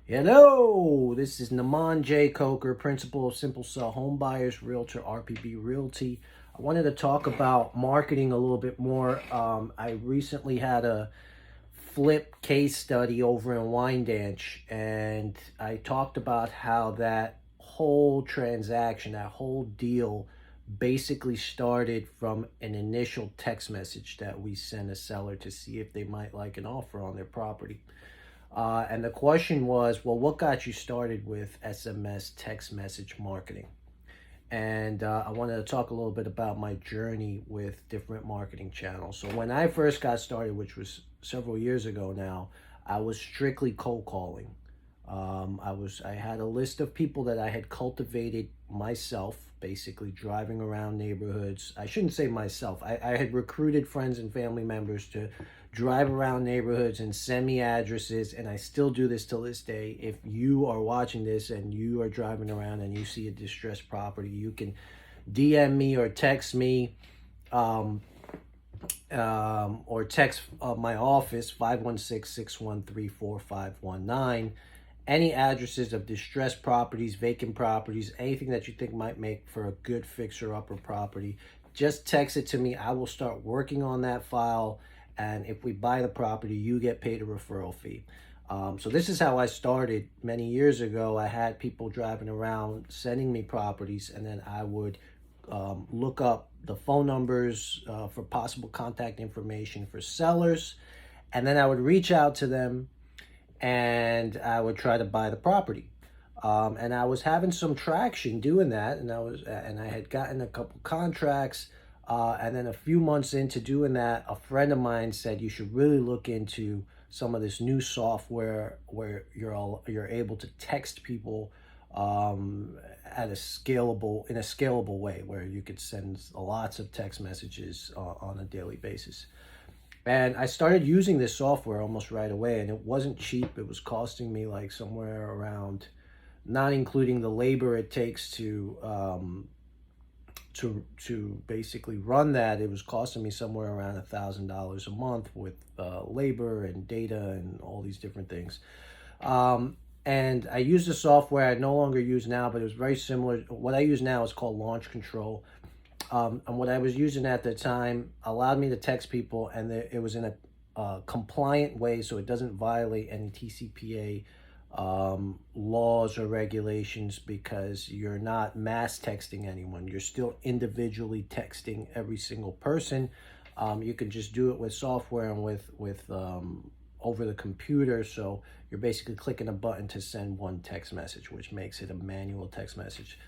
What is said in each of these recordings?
Hello, this is Naman J. Coker, Principal of Simple Cell Home Buyers, Realtor, RPB Realty. I wanted to talk about marketing a little bit more. I recently had a flip case study over in Wyandanch, and I talked about how that whole transaction, that whole deal, basically started from an initial text message that we sent a seller to see if they might like an offer on their property. And the question was, well, what got you started with SMS text message marketing? And I wanted to talk a little bit about my journey with different marketing channels. So when I first got started, which was several years ago now, I was strictly cold calling. I had a list of people that I had cultivated myself, basically driving around neighborhoods. I shouldn't say myself. I had recruited friends and family members to drive around neighborhoods and send me addresses, and I still do this till this day. If you are watching this and you are driving around and you see a distressed property, you can DM me or text me, or text my office 516-613-4519. Any addresses of distressed properties, vacant properties, anything that you think might make for a good fixer-upper property, just text it to me. I will start working on that file, and if we buy the property, you get paid a referral fee. So this is how I started many years ago. I had people driving around sending me properties, and then I would look up the phone numbers for possible contact information for sellers, and then I would reach out to them and I would try to buy the property. And I was having some traction doing that, and I had gotten a couple contracts. And then a few months into doing that, a friend of mine said you should really look into some of this new software where you're able to text people in a scalable way, where you could send lots of text messages on a daily basis. And I started using this software almost right away, and it wasn't cheap. It was costing me like somewhere around, not including the labor it takes to basically run that, it was costing me somewhere around $1,000 a month with labor and data and all these different things. And I used a software I no longer use now, but it was very similar. What I use now is called Launch Control. And what I was using at the time allowed me to text people, and it was in a compliant way, so it doesn't violate any TCPA laws or regulations, because you're not mass texting anyone. You're still individually texting every single person. You can just do it with software and with over the computer. So you're basically clicking a button to send one text message, which makes it a manual text message.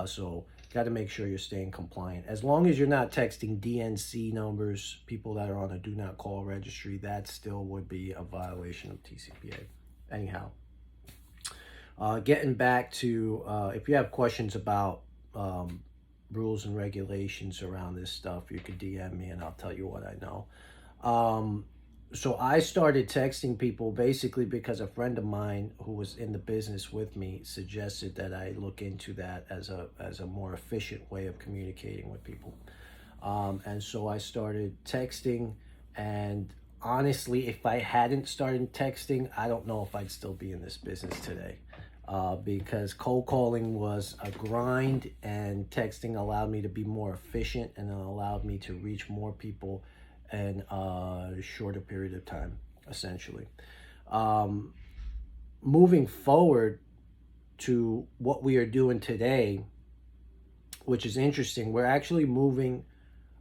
So got to make sure you're staying compliant. As long as you're not texting DNC numbers, people that are on a do not call registry, that still would be a violation of TCPA. Anyhow, getting back to, if you have questions about rules and regulations around this stuff, you could DM me and I'll tell you what I know. So I started texting people basically because a friend of mine who was in the business with me suggested that I look into that as a more efficient way of communicating with people. And so I started texting, and honestly, if I hadn't started texting, I don't know if I'd still be in this business today. Because cold calling was a grind, and texting allowed me to be more efficient, and it allowed me to reach more people in a shorter period of time, essentially. Moving forward to what we are doing today, which is interesting, we're actually moving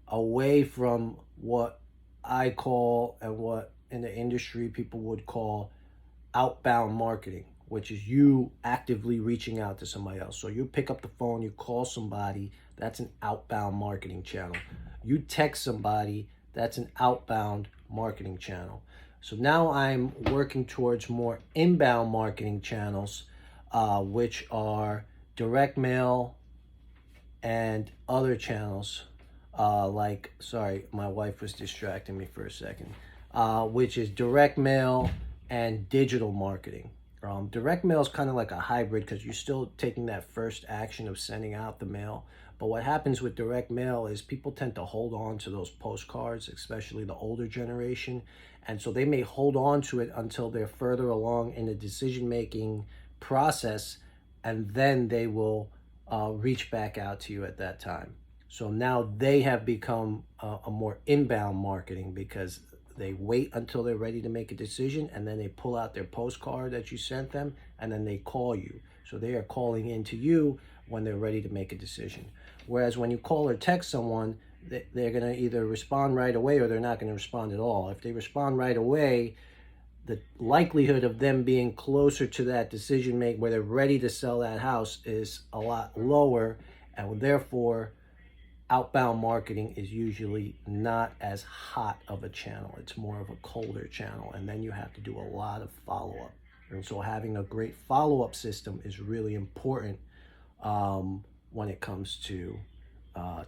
away from what I call, and what in the industry people would call, outbound marketing, which is you actively reaching out to somebody else. So you pick up the phone, you call somebody, that's an outbound marketing channel. You text somebody, that's an outbound marketing channel. So now I'm working towards more inbound marketing channels, which are direct mail and other channels, sorry, my wife was distracting me for a second, which is direct mail and digital marketing. Direct mail is kind of like a hybrid, because you're still taking that first action of sending out the mail, But what happens with direct mail is people tend to hold on to those postcards, especially the older generation. And so they may hold on to it until they're further along in the decision-making process, and then they will reach back out to you at that time. So now they have become a more inbound marketing, because they wait until they're ready to make a decision, and then they pull out their postcard that you sent them, and then they call you. So they are calling into you when they're ready to make a decision. Whereas when you call or text someone, they're going to either respond right away or they're not going to respond at all. If they respond right away, the likelihood of them being closer to that decision make where they're ready to sell that house is a lot lower, and therefore outbound marketing is usually not as hot of a channel. It's more of a colder channel, and then you have to do a lot of follow-up. And so having a great follow-up system is really important when it comes to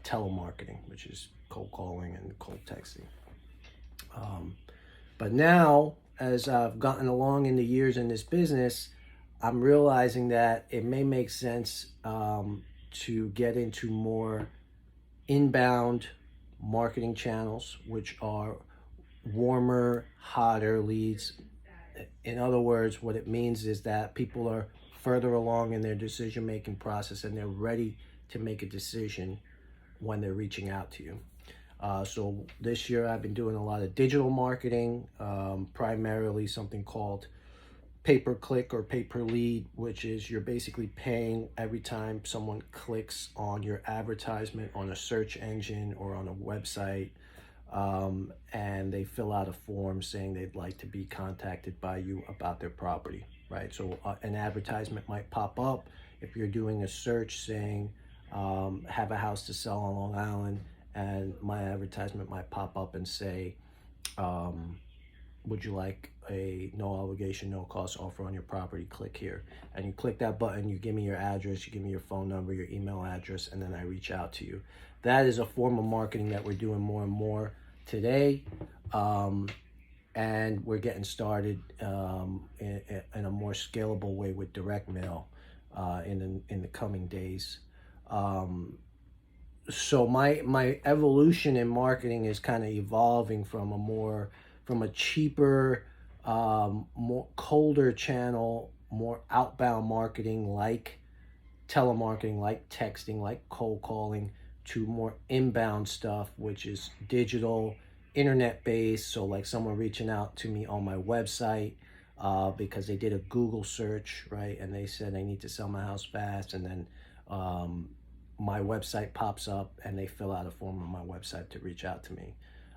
telemarketing, which is cold calling and cold texting. But now, as I've gotten along in the years in this business, I'm realizing that it may make sense to get into more inbound marketing channels, which are warmer, hotter leads. In other words, what it means is that people are further along in their decision-making process and they're ready to make a decision when they're reaching out to you. So this year I've been doing a lot of digital marketing, primarily something called pay-per-click or pay-per-lead, which is you're basically paying every time someone clicks on your advertisement on a search engine or on a website, and they fill out a form saying they'd like to be contacted by you about their property, right? So an advertisement might pop up if you're doing a search saying, have a house to sell on Long Island, and my advertisement might pop up and say, would you like a no obligation, no cost offer on your property? Click here. And you click that button, you give me your address, you give me your phone number, your email address, and then I reach out to you. That is a form of marketing that we're doing more and more today. And we're getting started in a more scalable way with direct mail in the coming days. So my evolution in marketing is kind of evolving from a cheaper, more colder channel, more outbound marketing like telemarketing, like texting, like cold calling, to more inbound stuff, which is digital, internet based. So like someone reaching out to me on my website because they did a Google search, right? And they said I need to sell my house fast, and then my website pops up and they fill out a form on my website to reach out to me.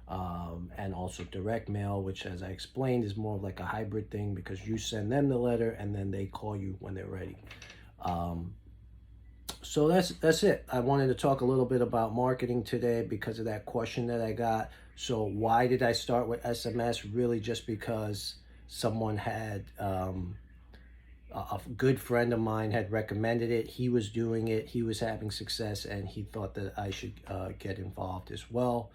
And also direct mail, which, as I explained, is more of like a hybrid thing, because you send them the letter and then they call you when they're ready. So that's it. I wanted to talk a little bit about marketing today because of that question that I got. So why did I start with SMS? Really just because someone had, a good friend of mine had recommended it. He was doing it, he was having success, and he thought that I should get involved as well.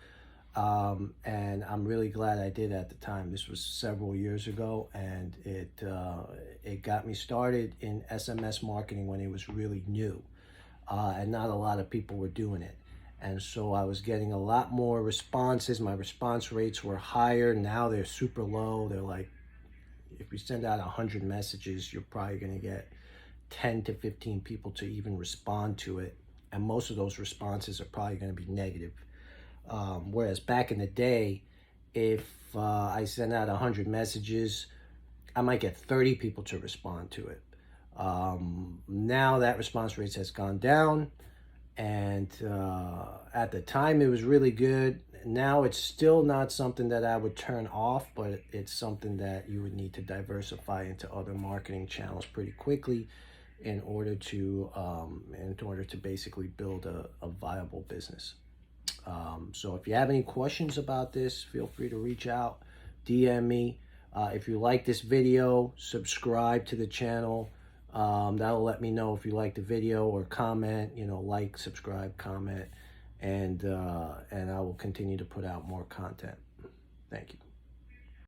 And I'm really glad I did at the time. This was several years ago, and it got me started in SMS marketing when it was really new, and not a lot of people were doing it. And so I was getting a lot more responses. My response rates were higher. Now they're super low. They're like, if you send out 100 messages, you're probably going to get 10 to 15 people to even respond to it. And most of those responses are probably going to be negative. Whereas back in the day, if I sent out 100 messages, I might get 30 people to respond to it. Now that response rate has gone down, and at the time it was really good. Now it's still not something that I would turn off, but it's something that you would need to diversify into other marketing channels pretty quickly in order to basically build a viable business. So if you have any questions about this, feel free to reach out, DM me. If you like this video, subscribe to the channel. That'll let me know if you like the video, or comment, like, subscribe, comment, and I will continue to put out more content. Thank you.